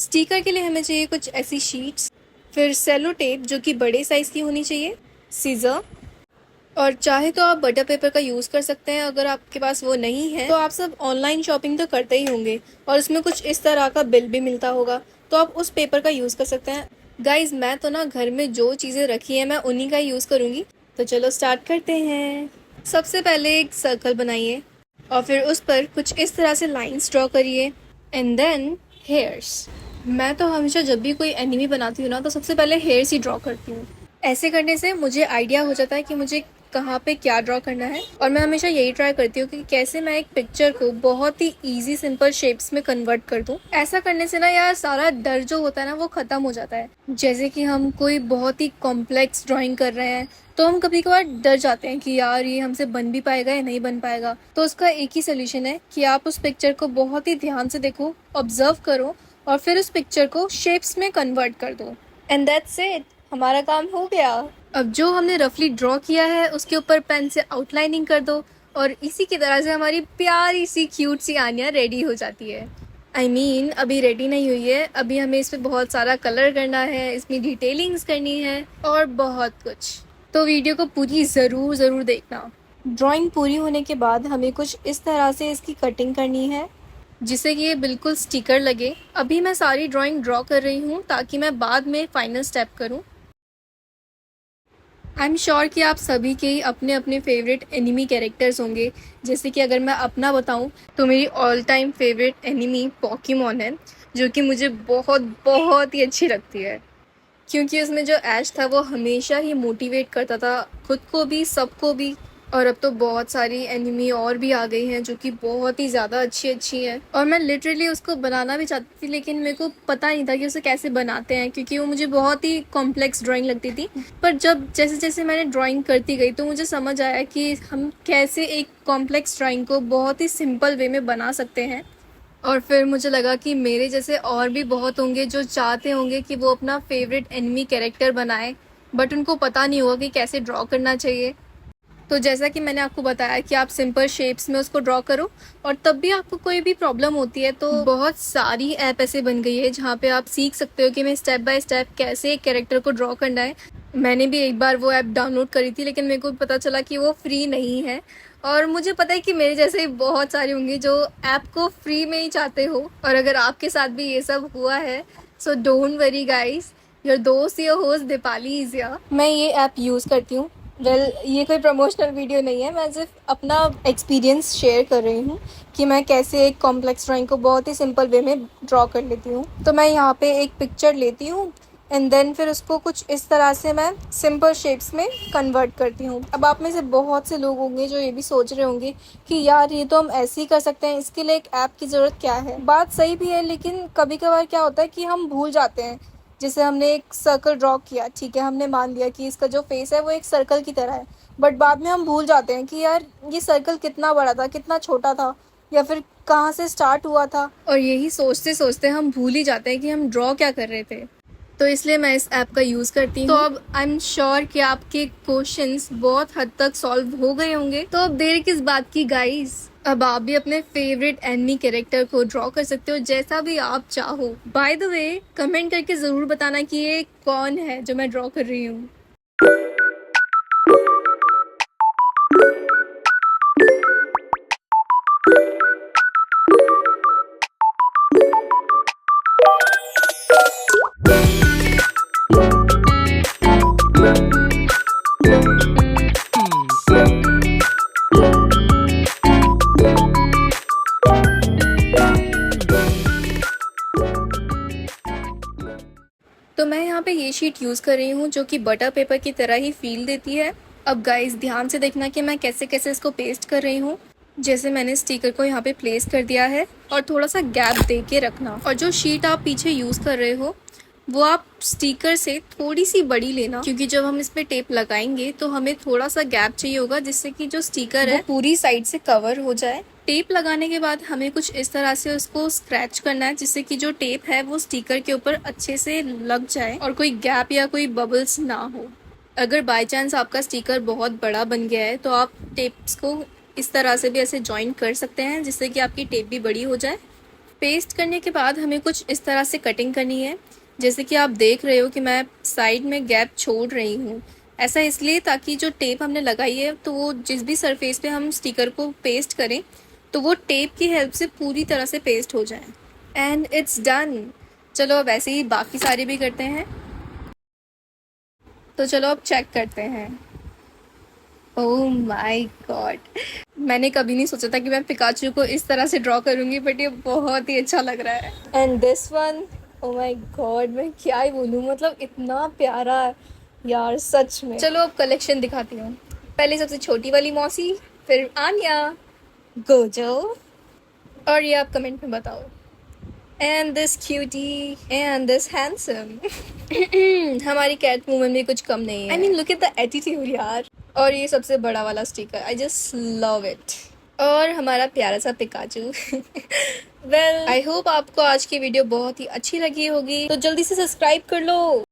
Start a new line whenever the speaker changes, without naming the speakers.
Sticker के लिए हमें चाहिए कुछ ऐसी शीट्स, फिर सेलो टेप जो कि बड़े साइज़ की होनी चाहिए, सीज़र, और चाहे तो आप बटर पेपर का यूज़ कर सकते हैं। अगर आपके पास वो नहीं है तो आप सब ऑनलाइन शॉपिंग तो करते ही होंगे और उसमें कुछ इस तरह का बिल भी मिलता होगा, तो आप उस पेपर का यूज़ कर सकते हैं। गाइज, मैं तो ना घर में जो चीज़ें रखी हैं मैं उन्हीं का यूज़ करूँगी। तो चलो स्टार्ट करते हैं। सबसे पहले एक सर्कल बनाइए और फिर उस पर कुछ इस तरह से लाइंस ड्रॉ करिए एंड देन हेयर्स। मैं तो हमेशा जब भी कोई एनिमी बनाती हूँ ना तो सबसे पहले हेयर्स ही ड्रॉ करती हूँ। ऐसे करने से मुझे आइडिया हो जाता है कि मुझे कहाँ पे क्या ड्रॉ करना है, और मैं हमेशा यही ट्राई करती हूँ कि कैसे मैं एक पिक्चर को बहुत ही इजी सिंपल शेप्स में कन्वर्ट कर दूँ। ऐसा करने से ना यार सारा डर जो होता है ना वो ख़त्म हो जाता है। जैसे कि हम कोई बहुत ही कॉम्प्लेक्स ड्राइंग कर रहे हैं तो हम कभी कभार डर जाते हैं कि यार ये हमसे बन भी पाएगा या नहीं बन पाएगा। तो उसका एक ही सोल्यूशन है कि आप उस पिक्चर को बहुत ही ध्यान से देखो, ऑब्जर्व करो और फिर उस पिक्चर को शेप्स में कन्वर्ट कर दो एंड दैट्स इट। हमारा काम हो गया। अब जो हमने रफली ड्रॉ किया है उसके ऊपर पेन से आउटलाइनिंग कर दो और इसी की तरह से हमारी प्यारी सी क्यूट सी आनिया रेडी हो जाती है। अभी रेडी नहीं हुई है, अभी हमें इस पर बहुत सारा कलर करना है, इसमें डिटेलिंग्स करनी है और बहुत कुछ। तो वीडियो को पूरी ज़रूर देखना। ड्राइंग पूरी होने के बाद हमें कुछ इस तरह से इसकी कटिंग करनी है जिससे कि ये बिल्कुल स्टिकर लगे। अभी मैं सारी ड्राइंग ड्रॉ कर रही हूँ ताकि मैं बाद में फाइनल स्टेप करूँ। आई एम श्योर कि आप सभी के ही अपने अपने फेवरेट एनिमी कैरेक्टर्स होंगे। जैसे कि अगर मैं अपना बताऊं तो मेरी all time favourite enemy Pokemon है, जो कि मुझे बहुत बहुत ही अच्छी लगती है क्योंकि उसमें जो ऐश था वो हमेशा ही मोटिवेट करता था, खुद को भी सबको भी। और अब तो बहुत सारी एनिमी और भी आ गई हैं जो कि बहुत ही ज़्यादा अच्छी अच्छी हैं, और मैं लिटरली उसको बनाना भी चाहती थी लेकिन मेरे को पता नहीं था कि उसे कैसे बनाते हैं क्योंकि वो मुझे बहुत ही कॉम्प्लेक्स ड्राइंग लगती थी। पर जब जैसे जैसे मैंने ड्राइंग करती गई तो मुझे समझ आया कि हम कैसे एक कॉम्प्लेक्स ड्राइंग को बहुत ही सिंपल वे में बना सकते हैं। और फिर मुझे लगा कि मेरे जैसे और भी बहुत होंगे जो चाहते होंगे कि वो अपना फेवरेट एनिमी कैरेक्टर बनाए, बट उनको पता नहीं होगा कि कैसे ड्रॉ करना चाहिए। तो जैसा कि मैंने आपको बताया कि आप सिंपल शेप्स में उसको ड्रॉ करो, और तब भी आपको कोई भी प्रॉब्लम होती है तो बहुत सारी ऐप ऐसे बन गई है जहाँ पे आप सीख सकते हो कि मैं स्टेप बाय स्टेप कैसे एक कैरेक्टर को ड्रॉ करना है। मैंने भी एक बार वो ऐप डाउनलोड करी थी लेकिन मेरे को पता चला कि वो फ्री नहीं है, और मुझे पता है कि मेरे जैसे ही बहुत सारे होंगे जो ऐप को फ्री में ही चाहते हो। और अगर आपके साथ भी ये सब हुआ है so don't worry guys, your दोस्त your host Deepali is here. मैं ये ऐप यूज़ करती हूँ। ये कोई प्रमोशनल वीडियो नहीं है, मैं सिर्फ अपना एक्सपीरियंस शेयर कर रही हूँ कि मैं कैसे एक कॉम्प्लेक्स ड्राइंग को बहुत ही सिंपल वे में ड्रॉ कर लेती हूँ। तो मैं यहाँ पे एक पिक्चर लेती हूँ एंड देन फिर उसको कुछ इस तरह से मैं सिंपल शेप्स में कन्वर्ट करती हूँ। अब आप में से बहुत से लोग होंगे जो ये भी सोच रहे होंगे कि यार ये तो हम ऐसे ही कर सकते हैं, इसके लिए एक ऐप की ज़रूरत क्या है। बात सही भी है लेकिन कभी कभार क्या होता है कि हम भूल जाते हैं। जैसे हमने एक सर्कल ड्रॉ किया, ठीक है, हमने मान लिया कि इसका जो फेस है वो एक सर्कल की तरह है, बट बाद में हम भूल जाते हैं कि यार ये सर्कल कितना बड़ा था, कितना छोटा था, या फिर कहाँ से स्टार्ट हुआ था। और यही सोचते सोचते हम भूल ही जाते हैं कि हम ड्रॉ क्या कर रहे थे। तो इसलिए मैं इस ऐप का यूज़ करती हूँ। तो अब आई एम श्योर कि आपके क्वेश्चंस बहुत हद तक सॉल्व हो गए होंगे, तो अब देर किस बात की गाइस, अब आप भी अपने फेवरेट एनिमी कैरेक्टर को ड्रॉ कर सकते हो जैसा भी आप चाहो। बाय द वे, कमेंट करके ज़रूर बताना कि ये कौन है जो मैं ड्रॉ कर रही हूँ। तो मैं यहाँ पे ये शीट यूज़ कर रही हूँ जो कि बटर पेपर की तरह ही फील देती है। अब गाइस ध्यान से देखना कि मैं कैसे कैसे इसको पेस्ट कर रही हूँ। जैसे मैंने स्टिकर को यहाँ पे प्लेस कर दिया है और थोड़ा सा गैप दे के रखना, और जो शीट आप पीछे यूज़ कर रहे हो वो आप स्टिकर से थोड़ी सी बड़ी लेना क्योंकि जब हम इस पे टेप लगाएंगे तो हमें थोड़ा सा गैप चाहिए होगा जिससे कि जो स्टिकर है पूरी साइड से कवर हो जाए। टेप लगाने के बाद हमें कुछ इस तरह से उसको स्क्रैच करना है जिससे कि जो टेप है वो स्टिकर के ऊपर अच्छे से लग जाए और कोई गैप या कोई बबल्स ना हो। अगर बाय चांस आपका स्टिकर बहुत बड़ा बन गया है तो आप टेप्स को इस तरह से भी ऐसे जॉइन कर सकते हैं जिससे कि आपकी टेप भी बड़ी हो जाए। पेस्ट करने के बाद हमें कुछ इस तरह से कटिंग करनी है। जैसे कि आप देख रहे हो कि मैं साइड में गैप छोड़ रही हूँ। ऐसा इसलिए ताकि जो टेप हमने लगाई है तो वो जिस भी सरफेस पे हम स्टिकर को पेस्ट करें तो वो टेप की हेल्प से पूरी तरह से पेस्ट हो जाए। And it's done. चलो अब ऐसे ही बाकी सारे भी करते हैं। तो चलो अब चेक करते हैं। ओह माय गॉड, मैंने कभी नहीं सोचा था कि मैं पिकाचू को इस तरह से ड्रॉ करूंगी, बट ये बहुत ही अच्छा लग रहा है। And this one, oh my God, मैं क्या ही बोलूँ, मतलब इतना प्यारा यार सच में। चलो अब कलेक्शन दिखाती हूँ। पहले सबसे छोटी वाली मौसी, फिर आन्या, गोजो, और ये आप कमेंट में बताओ। And this cutie and this handsome. हमारी कैट वूमन भी कुछ कम नहीं है। I mean look at the attitude यार। और ये सबसे बड़ा वाला sticker, I just love it. और हमारा प्यारा सा पिकाचू। वेल आई होप आपको आज की वीडियो बहुत ही अच्छी लगी होगी, तो जल्दी से सब्सक्राइब कर लो।